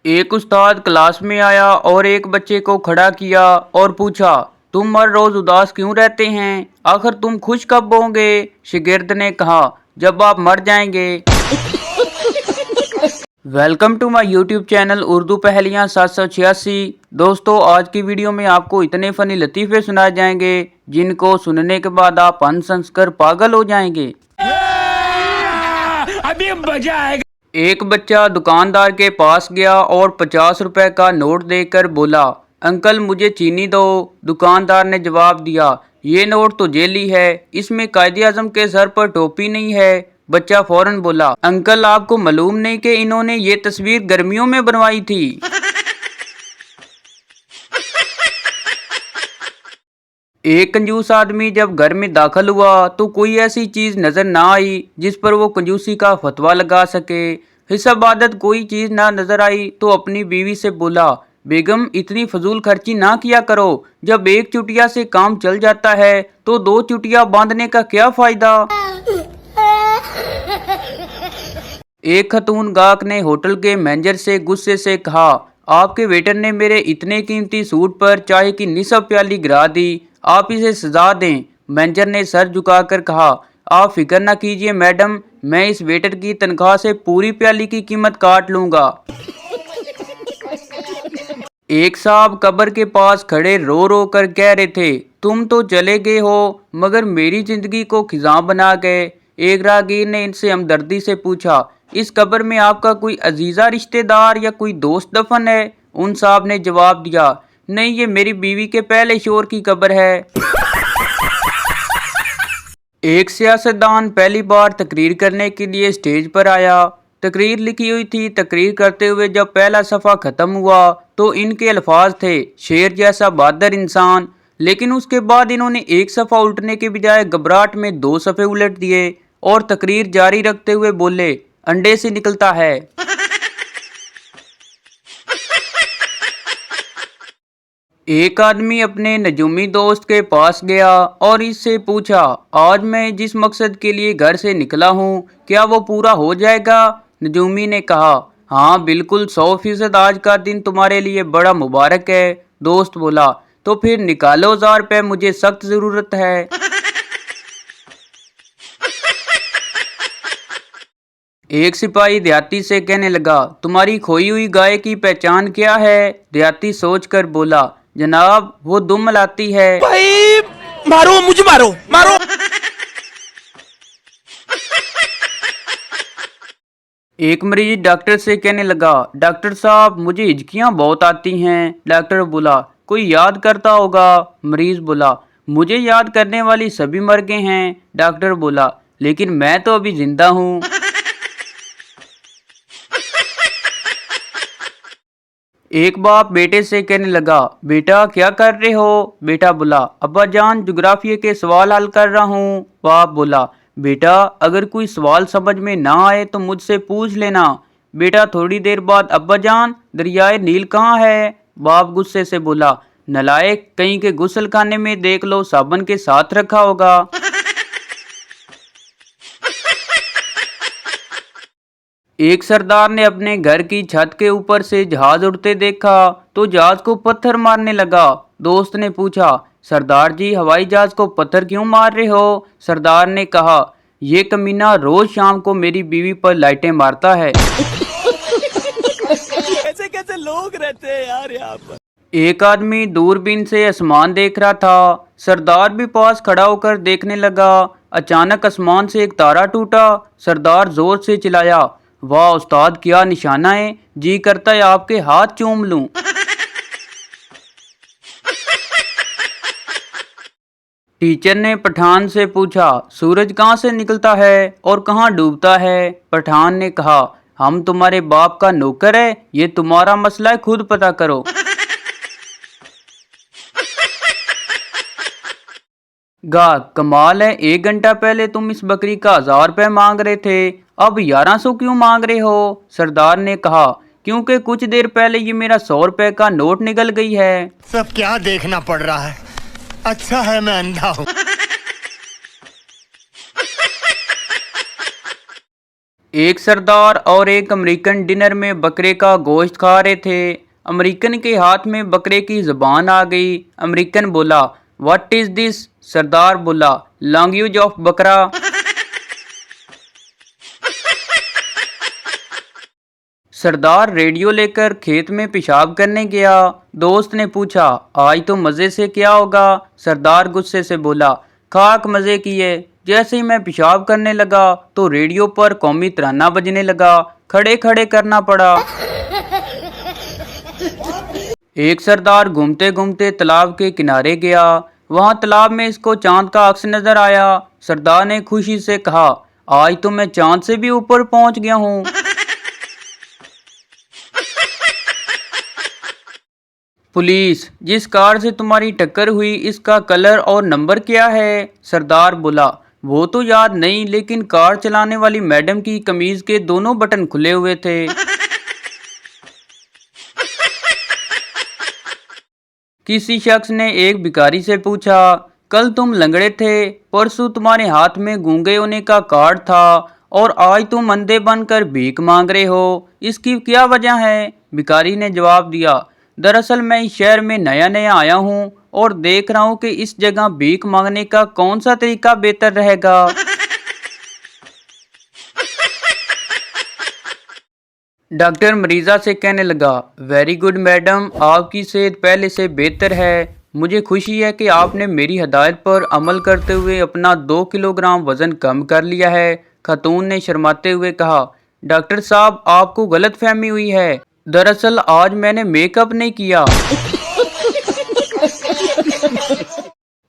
एक उस्ताद क्लास में आया और एक बच्चे को खड़ा किया और पूछा, तुम हर रोज उदास क्यों रहते हैं? आखिर तुम खुश कब होंगे? शागिर्द ने कहा, जब आप मर जाएंगे। Welcome to my YouTube channel Urdu पहेलियाँ 786। दोस्तों, आज की वीडियो में आपको इतने फनी लतीफ़े सुनाए जाएंगे जिनको सुनने के बाद आप हंस हंस कर पागल हो जाएंगे। अभी मजा आएगा। एक बच्चा दुकानदार के पास गया और 50 रुपए का नोट देकर बोला, अंकल मुझे चीनी दो। दुकानदार ने जवाब दिया, ये नोट तो जेली है, इसमें कायदे आजम के सर पर टोपी नहीं है। बच्चा फौरन बोला, अंकल आपको मालूम नहीं कि इन्होंने ये तस्वीर गर्मियों में बनवाई थी। एक कंजूस आदमी जब घर में दाखिल हुआ तो कोई ऐसी चीज नजर ना आई जिस पर वो कंजूसी का फतवा लगा सके। हिसाब आदत कोई चीज ना नजर आई तो अपनी बीवी से बोला, बेगम इतनी फजूल खर्ची ना किया करो, जब एक चुटिया से काम चल जाता है तो दो चुटिया बांधने का क्या फायदा। एक खतून गाहक ने होटल के मैनेजर से गुस्से से कहा, आपके वेटर ने मेरे इतने कीमती सूट पर चाय की निसफ प्याली गिरा दी, आप इसे सजा दें। मैनेजर ने सर झुकाकर कहा, आप फिक्र न कीजिए मैडम, मैं इस वेटर की तनख्वाह से पूरी प्याली की कीमत काट लूंगा। एक साहब कब्र के पास खड़े रो रो कर कह रहे थे, तुम तो चले गए हो मगर मेरी जिंदगी को खिजां बना गए। एक राहगीर ने इनसे हमदर्दी से पूछा, इस कब्र में आपका कोई अजीजा रिश्तेदार या कोई दोस्त दफन है? उन साहब ने जवाब दिया, नहीं ये मेरी बीवी के पहले शोर की कब्र है। एक सियासतदान पहली बार तकरीर करने के लिए स्टेज पर आया। तकरीर लिखी हुई थी। तकरीर करते हुए जब पहला सफ़ा ख़त्म हुआ तो इनके अल्फाज थे, शेर जैसा बहादुर इंसान। लेकिन उसके बाद इन्होंने एक सफ़ा उल्टने के बजाय घबराहट में दो सफ़े उलट दिए और तकरीर जारी रखते हुए बोले, अंडे से निकलता है। एक आदमी अपने नजूमी दोस्त के पास गया और इससे पूछा, आज मैं जिस मकसद के लिए घर से निकला हूँ क्या वो पूरा हो जाएगा? नजूमी ने कहा, हाँ बिल्कुल 100%, आज का दिन तुम्हारे लिए बड़ा मुबारक है। दोस्त बोला, तो फिर निकालो 1000 रुपये, मुझे सख्त ज़रूरत है। एक सिपाही देहाती से कहने लगा, तुम्हारी खोई हुई गाय की पहचान क्या है? देहाती सोचकर बोला, जनाब वो दुम लाती है। भाई मारो, मुझे मारो मारो। एक मरीज डॉक्टर से कहने लगा, डॉक्टर साहब मुझे हिचकियां बहुत आती हैं। डॉक्टर बोला, कोई याद करता होगा। मरीज बोला, मुझे याद करने वाली सभी मर गए हैं। डॉक्टर बोला, लेकिन मैं तो अभी जिंदा हूँ। एक बाप बेटे से कहने लगा, बेटा क्या कर रहे हो? बेटा बोला, अब्बा जान जुग्राफिया के सवाल हल कर रहा हूँ। बाप बोला, बेटा अगर कोई सवाल समझ में ना आए तो मुझसे पूछ लेना। बेटा थोड़ी देर बाद, अब्बा जान दरियाए नील कहाँ है? बाप गुस्से से बोला, नलायक, कहीं के गुस्ल खाने में देख लो, साबुन के साथ रखा होगा। एक सरदार ने अपने घर की छत के ऊपर से जहाज उड़ते देखा तो जहाज को पत्थर मारने लगा। दोस्त ने पूछा, सरदार जी हवाई जहाज को पत्थर क्यों मार रहे हो? सरदार ने कहा, ये कमीना रोज शाम को मेरी बीवी पर लाइटें मारता है। कैसे कैसे लोग रहते हैं यार यहाँ पर। एक आदमी दूरबीन से आसमान देख रहा था। सरदार भी पास खड़ा होकर देखने लगा। अचानक आसमान से एक तारा टूटा। सरदार जोर से चिल्लाया, वाह उस्ताद क्या निशाना है, जी करता है आपके हाथ चूम लूं। टीचर ने पठान से पूछा, सूरज कहाँ से निकलता है और कहाँ डूबता है? पठान ने कहा, हम तुम्हारे बाप का नौकर है, ये तुम्हारा मसला है, खुद पता करो। गा कमाल है, 1 घंटा पहले तुम इस बकरी का 1000 रुपये मांग रहे थे, अब 1100 क्यों मांग रहे हो? सरदार ने कहा, क्योंकि कुछ देर पहले ये मेरा 100 रुपये का नोट निकल गई है। सब क्या देखना पड़ रहा है, अच्छा है मैं अंधा हूँ। एक सरदार और एक अमेरिकन डिनर में बकरे का गोश्त खा रहे थे। अमेरिकन के हाथ में बकरे की जुबान आ गई। अमेरिकन बोला, व्हाट इज दिस? सरदार बोला, लैंग्वेज ऑफ बकरा। सरदार रेडियो लेकर खेत में पेशाब करने गया। दोस्त ने पूछा, आज तो मज़े से क्या होगा? सरदार गुस्से से बोला, खाक मज़े किए। जैसे ही मैं पेशाब करने लगा तो रेडियो पर कौमी तराना बजने लगा। खड़े खड़े करना पड़ा। एक सरदार घूमते घूमते तालाब के किनारे गया। वहां तालाब में इसको चांद का अक्स नजर आया। सरदार ने खुशी से कहा, आज तो मैं चांद से भी ऊपर पहुंच गया हूँ। पुलिस, जिस कार से तुम्हारी टक्कर हुई इसका कलर और नंबर क्या है? सरदार बोला, वो तो याद नहीं, लेकिन कार चलाने वाली मैडम की कमीज के दोनों बटन खुले हुए थे। किसी शख्स ने एक भिखारी से पूछा, कल तुम लंगड़े थे, परसों तुम्हारे हाथ में गूंगे होने का कार्ड था और आज तुम अंधे बनकर भीख मांग रहे हो, इसकी क्या वजह है? भिखारी ने जवाब दिया, दरअसल मैं इस शहर में नया नया आया हूँ और देख रहा हूँ कि इस जगह भीख मांगने का कौन सा तरीका बेहतर रहेगा। डॉक्टर मरीजा से कहने लगा, वेरी गुड मैडम, आपकी सेहत पहले से बेहतर है। मुझे खुशी है कि आपने मेरी हदायत पर अमल करते हुए अपना 2 किलोग्राम वजन कम कर लिया है। खातून ने शर्माते हुए कहा, डॉक्टर साहब आपको गलतफहमी हुई है, दरअसल आज मैंने मेकअप नहीं किया।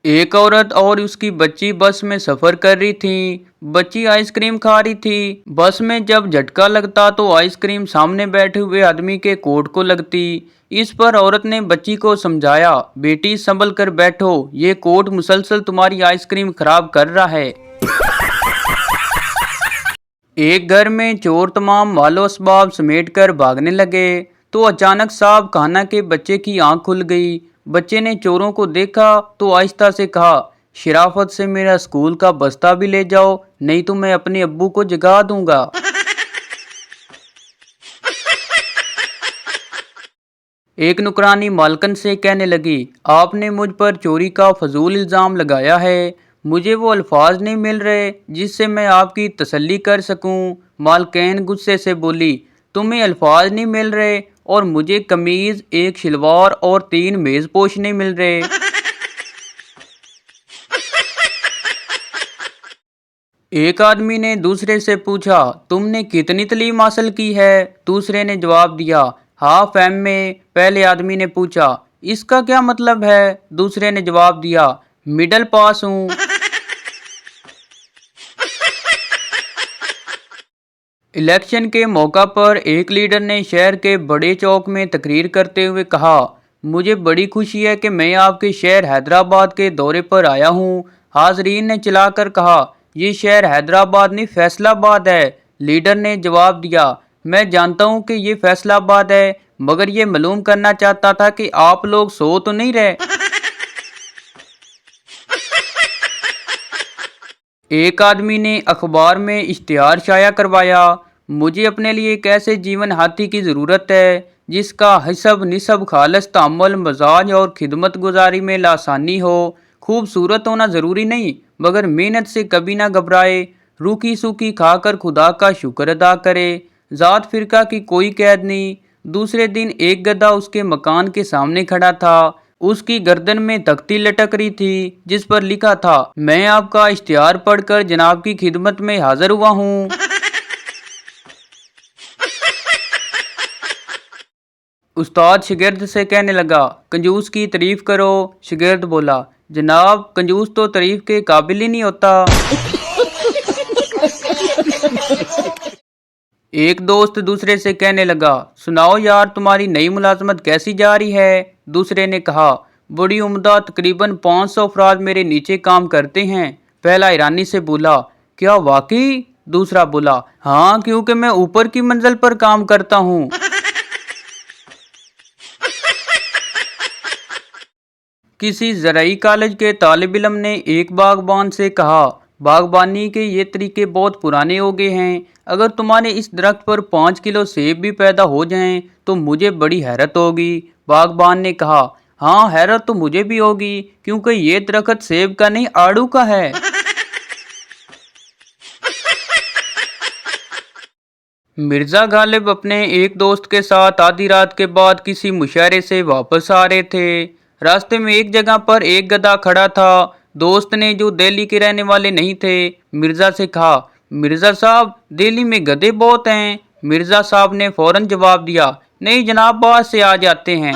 एक औरत और उसकी बच्ची बस में सफर कर रही थी। बच्ची आइसक्रीम खा रही थी। बस में जब झटका लगता तो आइसक्रीम सामने बैठे हुए आदमी के कोट को लगती। इस पर औरत ने बच्ची को समझाया, बेटी संभल कर बैठो, ये कोट मुसलसल तुम्हारी आइसक्रीम खराब कर रहा है। एक घर में चोर तमाम मालो असबाब समेट कर भागने लगे तो अचानक साहब खाना के बच्चे की आंख खुल गई। बच्चे ने चोरों को देखा तो आहिस्ता से कहा, शराफत से मेरा स्कूल का बस्ता भी ले जाओ, नहीं तो मैं अपने अब्बू को जगा दूंगा। एक नुकरानी मालकन से कहने लगी, आपने मुझ पर चोरी का फजूल इल्ज़ाम लगाया है, मुझे वो अल्फाज नहीं मिल रहे जिससे मैं आपकी तसल्ली कर सकूं। मालकिन गुस्से से बोली, तुम्हें अल्फाज नहीं मिल रहे और मुझे कमीज, एक शलवार और 3 मेज़पोश नहीं मिल रहे। एक आदमी ने दूसरे से पूछा, तुमने कितनी तालीम हासिल की है? दूसरे ने जवाब दिया, हाफ एमए। पहले आदमी ने पूछा, इसका क्या मतलब है? दूसरे ने जवाब दिया, मिडल पास हूँ। इलेक्शन के मौका पर एक लीडर ने शहर के बड़े चौक में तकरीर करते हुए कहा, मुझे बड़ी खुशी है कि मैं आपके शहर हैदराबाद के दौरे पर आया हूँ। हाजरीन ने चिल्लाकर कहा, ये शहर हैदराबाद नहीं फैसलाबाद है। लीडर ने जवाब दिया, मैं जानता हूँ कि ये फैसलाबाद है, मगर ये मालूम करना चाहता था कि आप लोग सो तो नहीं रहे। एक आदमी ने अखबार में इश्तिहार शाया करवाया, मुझे अपने लिए एक ऐसे जीवन हाथी की ज़रूरत है जिसका हिसब निसब खालस तामुल मजाज और खिदमत गुजारी में लासानी हो। खूबसूरत होना ज़रूरी नहीं, मगर मेहनत से कभी ना घबराए, रूखी सूखी खाकर खुदा का शुक्र अदा करे, ज़ात फिरका की कोई कैद नहीं। दूसरे दिन एक गधा उसके मकान के सामने खड़ा था। उसकी गर्दन में तख्ती लटक रही थी जिस पर लिखा था, मैं आपका इश्तिहार पढ़कर जनाब की खिदमत में हाजिर हुआ हूँ। उस्ताद शिगिर्द से कहने लगा, कंजूस की तारीफ करो। शिगिर्द बोला, जनाब कंजूस तो तारीफ के काबिल ही नहीं होता। एक दोस्त दूसरे से कहने लगा, सुनाओ यार तुम्हारी नई मुलाजमत कैसी जा रही है? दूसरे ने कहा, बड़ी उम्दा, तकरीबन 500 अफराद मेरे नीचे काम करते हैं। पहला ईरानी से बोला, क्या वाकई? दूसरा बोला, हाँ, क्योंकि मैं ऊपर की मंजिल पर काम करता हूँ। किसी ज़राई कॉलेज के तालिब इल्म ने एक बागबान से कहा, बागबानी के ये तरीके बहुत पुराने हो गए हैं, अगर तुम्हारे इस दरख्त पर 5 किलो सेब भी पैदा हो जाएं तो मुझे बड़ी हैरत होगी। बागबान ने कहा, हाँ हैरत तो मुझे भी होगी, क्योंकि ये दरख्त सेब का नहीं आड़ू का है। मिर्जा गालिब अपने एक दोस्त के साथ आधी रात के बाद किसी मुशायरे से वापस आ रहे थे। रास्ते में एक जगह पर एक गधा खड़ा था। दोस्त ने, जो दिल्ली के रहने वाले नहीं थे, मिर्जा से कहा, मिर्जा साहब दिल्ली में गधे बहुत हैं। मिर्जा साहब ने फौरन जवाब दिया, नहीं जनाब, बाहर से आ जाते हैं।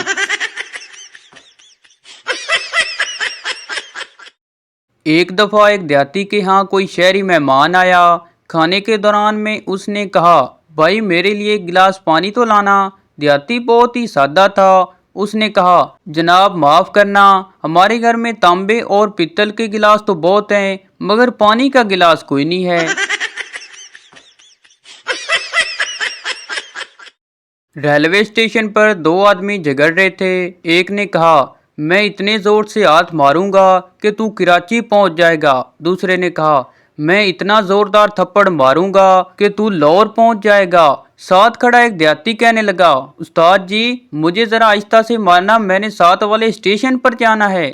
एक दफा एक देहाती के यहाँ कोई शहरी मेहमान आया। खाने के दौरान में उसने कहा, भाई मेरे लिए एक गिलास पानी तो लाना। देहाती बहुत ही सादा था। उसने कहा, जनाब माफ करना, हमारे घर में तांबे और पित्तल के गिलास तो बहुत हैं, मगर पानी का गिलास कोई नहीं है। रेलवे स्टेशन पर दो आदमी झगड़ रहे थे। एक ने कहा, मैं इतने जोर से हाथ मारूंगा कि तू कराची पहुंच जाएगा। दूसरे ने कहा, मैं इतना जोरदार थप्पड़ मारूंगा कि तू लाहौर पहुंच जाएगा। साथ खड़ा एक देहाती कहने लगा, उस्ताद जी मुझे जरा आहिस्ता से मारना, मैंने साथ वाले स्टेशन पर जाना है।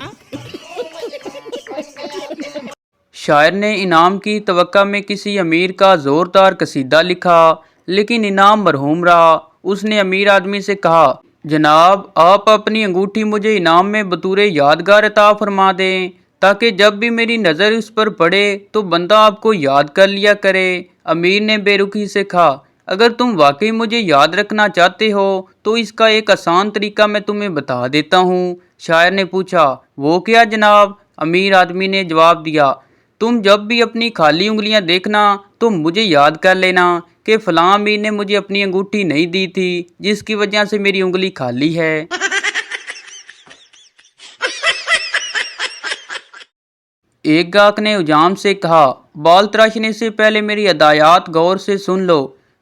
शायर ने इनाम की तवक्का में किसी अमीर का जोरदार कसीदा लिखा, लेकिन इनाम मरहूम रहा। उसने अमीर आदमी से कहा, जनाब आप अपनी अंगूठी मुझे इनाम में बतूरे यादगार अता फरमा दें, ताकि जब भी मेरी नज़र उस पर पड़े तो बंदा आपको याद कर लिया करे। अमीर ने बेरुखी से कहा, अगर तुम वाकई मुझे याद रखना चाहते हो तो इसका एक आसान तरीका मैं तुम्हें बता देता हूँ। शायर ने पूछा, वो क्या जनाब? अमीर आदमी ने जवाब दिया, तुम जब भी अपनी खाली उंगलियां देखना तो मुझे याद कर लेना कि फलां अमीर ने मुझे अपनी अंगूठी नहीं दी थी, जिसकी वजह से मेरी उंगली खाली है। एक गाहक ने हुजाम से कहा, बाल तराशने से पहले मेरी हदायत गौर से सुन लो।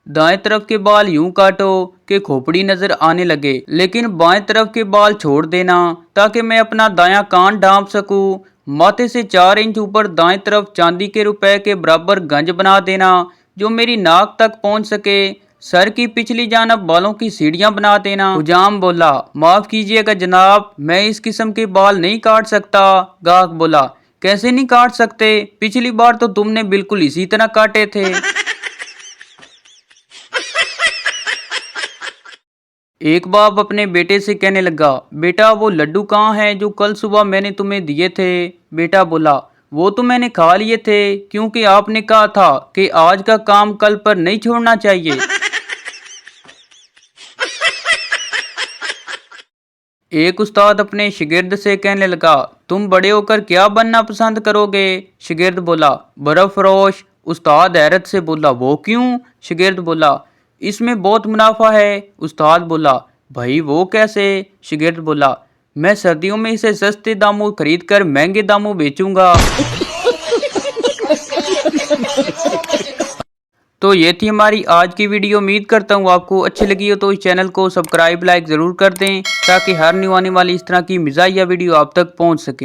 दाएं तरफ के बाल यूं काटो कि खोपड़ी नजर आने लगे, लेकिन बाएं तरफ के बाल छोड़ देना ताकि मैं अपना दायां कान ढांप सकूं। माथे से 4 इंच ऊपर दाएं तरफ चांदी के रुपए के बराबर गंज बना देना जो मेरी नाक तक पहुंच सके। सर की पिछली जानब बालों की सीढ़ियां बना देना। हुजाम बोला, माफ कीजिएगा जनाब, मैं इस किस्म के बाल नहीं काट सकता। गाहक बोला, कैसे नहीं काट सकते? पिछली बार तो तुमने बिल्कुल इसी तरह काटे थे। एक बाप अपने बेटे से कहने लगा, बेटा वो लड्डू कहाँ हैं जो कल सुबह मैंने तुम्हें दिए थे? बेटा बोला, वो तो मैंने खा लिए थे, क्योंकि आपने कहा था कि आज का काम कल पर नहीं छोड़ना चाहिए। एक उस्ताद अपने शागिर्द से कहने लगा, तुम बड़े होकर क्या बनना पसंद करोगे? शागिर्द बोला, बर्फ फरोश। उस्ताद हैरत से बोला, वो क्यों? शागिर्द बोला, इसमें बहुत मुनाफा है। उस्ताद बोला, भाई वो कैसे? शागिर्द बोला, मैं सर्दियों में इसे सस्ते दामों खरीद कर महंगे दामों बेचूंगा। तो ये थी हमारी आज की वीडियो। उम्मीद करता हूँ आपको अच्छी लगी हो, तो इस चैनल को सब्सक्राइब लाइक ज़रूर कर दें ताकि हर न्यू आने वाली इस तरह की मिजाहिया वीडियो आप तक पहुँच सके।